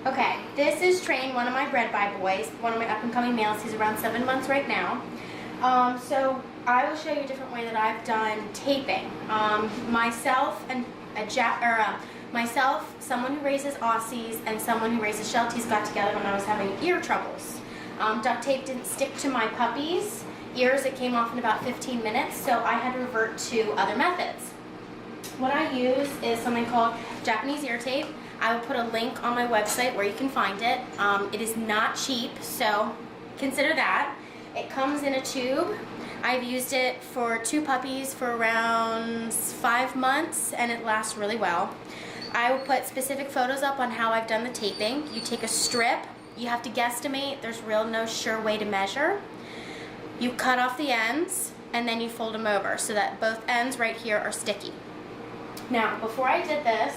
Okay, this is Train, one of my bred by boys, one of my up-and-coming males. He's around 7 months right now. So I will show you a different way that I've done taping. Myself, someone who raises Aussies, and someone who raises Shelties got together when I was having ear troubles. Duct tape didn't stick to my puppy's ears. It came off in about 15 minutes, so I had to revert to other methods. What I use is something called Japanese ear tape. I will put a link on my website where you can find it. It is not cheap, so consider that. It comes in a tube. I've used it for 2 puppies for around 5 months, and it lasts really well. I will put specific photos up on how I've done the taping. You take a strip, you have to guesstimate, there's no sure way to measure. You cut off the ends, and then you fold them over so that both ends right here are sticky. Now, before I did this,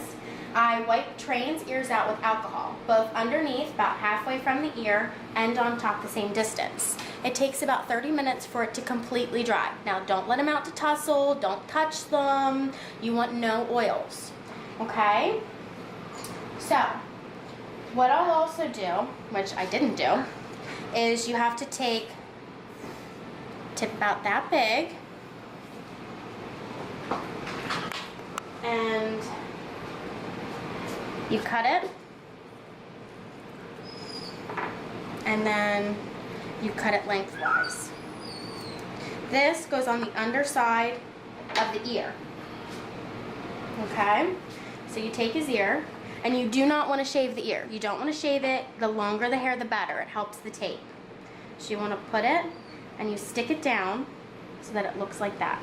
I wiped Train's ears out with alcohol, both underneath, about halfway from the ear, and on top the same distance. It takes about 30 minutes for it to completely dry. Now, don't let them out to tussle, don't touch them, you want no oils, okay? So, what I'll also do, which I didn't do, is you have to take tip about that big, and you cut it, and then you cut it lengthwise. This goes on the underside of the ear. Okay? So you take his ear, and you do not want to shave the ear. You don't want to shave it. The longer the hair, the better. It helps the tape. So you want to put it, and you stick it down so that it looks like that.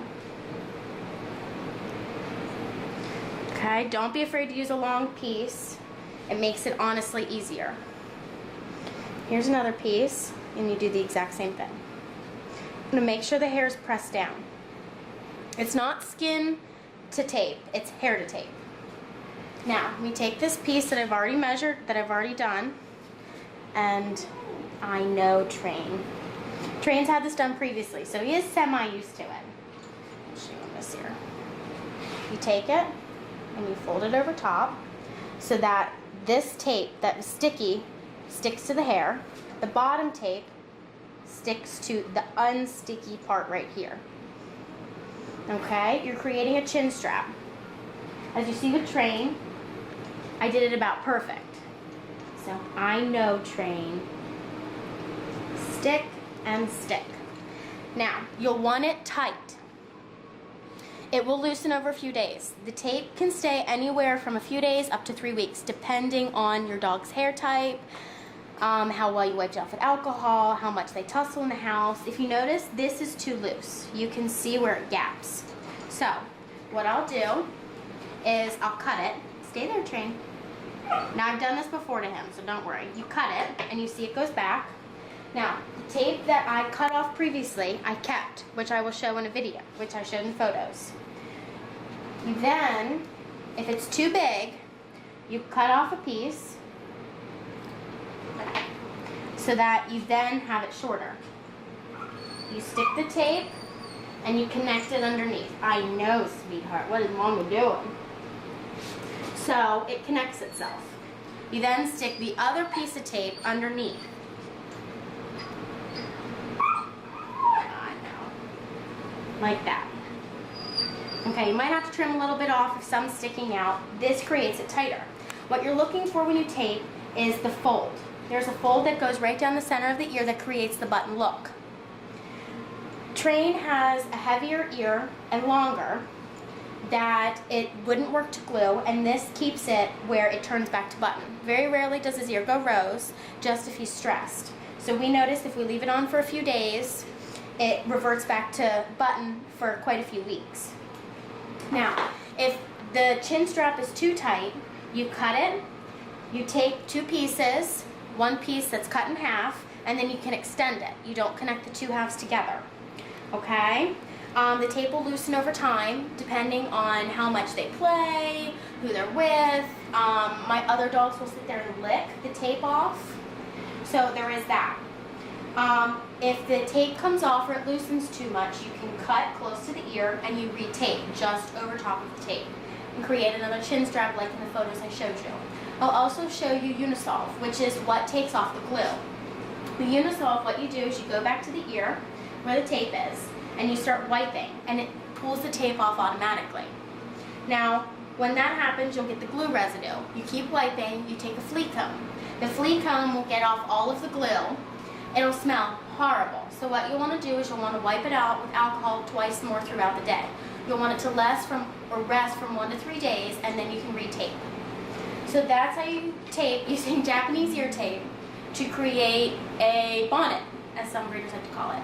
Okay, don't be afraid to use a long piece. It makes it honestly easier. Here's another piece, and you do the exact same thing. I'm going to make sure the hair is pressed down. It's not skin to tape, it's hair to tape. Now, we take this piece that I've already measured, that I've already done, and I know Train. Train's had this done previously, so he is semi-used to it. I'll show you this here. You take it, and you fold it over top so that this tape that was sticky sticks to the hair. The bottom tape sticks to the unsticky part right here. Okay, you're creating a chin strap. As you see with Train, I did it about perfect. So I know Train. Stick and stick. Now, you'll want it tight. It will loosen over a few days. The tape can stay anywhere from a few days up to 3 weeks, depending on your dog's hair type, how well you wiped it off with alcohol, how much they tussle in the house. If you notice, this is too loose. You can see where it gaps. So, what I'll do is I'll cut it. Stay there, Train. Now, I've done this before to him, so don't worry. You cut it, and you see it goes back. Now, the tape that I cut off previously, I kept, which I will show in a video, which I showed in photos. Then, if it's too big, you cut off a piece so that you then have it shorter. You stick the tape and you connect it underneath. I know, sweetheart, what is Mama doing? So it connects itself. You then stick the other piece of tape underneath. I know. Like that. Okay, you might have to trim a little bit off if some's sticking out. This creates it tighter. What you're looking for when you tape is the fold. There's a fold that goes right down the center of the ear that creates the button look. Train has a heavier ear and longer that it wouldn't work to glue, and this keeps it where it turns back to button. Very rarely does his ear go rose, just if he's stressed. So we notice if we leave it on for a few days, it reverts back to button for quite a few weeks. Now, if the chin strap is too tight, you cut it, you take 2 pieces, one piece that's cut in half, and then you can extend it. You don't connect the 2 halves together, okay? The tape will loosen over time, depending on how much they play, who they're with. My other dogs will sit there and lick the tape off, so there is that. If the tape comes off or it loosens too much, you can cut close to the ear and you retape just over top of the tape and create another chin strap like in the photos I showed you. I'll also show you Unisolve, which is what takes off the glue. The Unisolve, what you do is you go back to the ear where the tape is and you start wiping, and it pulls the tape off automatically. Now, when that happens, you'll get the glue residue. You keep wiping, you take a flea comb. The flea comb will get off all of the glue. It'll smell horrible. So what you'll want to do is you'll want to wipe it out with alcohol twice more throughout the day. You'll want it to rest from 1 to 3 days, and then you can retape. So that's how you tape using Japanese ear tape to create a bonnet, as some breeders like to call it.